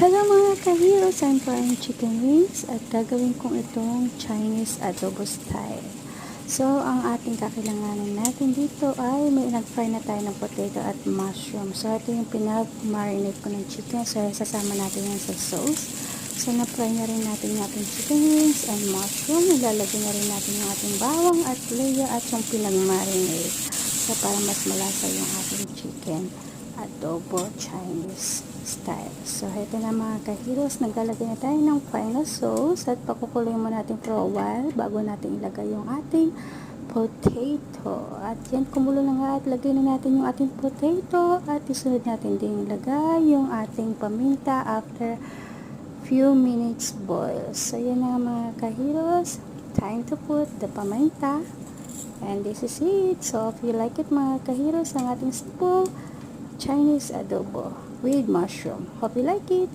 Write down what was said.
Hello mga ka-heroes, I'm frying chicken wings at gagawin kong itong Chinese adobo style. So, ang ating kakailanganin natin dito ay may nag-fry na tayo ng potato at mushroom. So, ito yung pinag-marinate ko ng chicken. So, sasama natin yan sa sauce. So, na-fry na rin natin yung ating chicken wings and mushroom. Ilalagay na rin natin yung ating bawang at luya at yung pinag-marinate. So, para mas malasa yung ating chicken adobo Chinese style. So, ito na mga ka-heroes. Naglalagay na tayo ng final sauce at pakukuloy mo natin for a while bago natin ilagay yung ating potato. At yan, kumulo na nga at lagay na natin yung ating potato at isunod natin din ilagay yung ating paminta after few minutes boil. So, yan na mga ka-heroes. Time to put the paminta. And this is it. So, if you like it mga ka-heroes, ang ating simple Chinese adobo with mushroom. Hope you like it.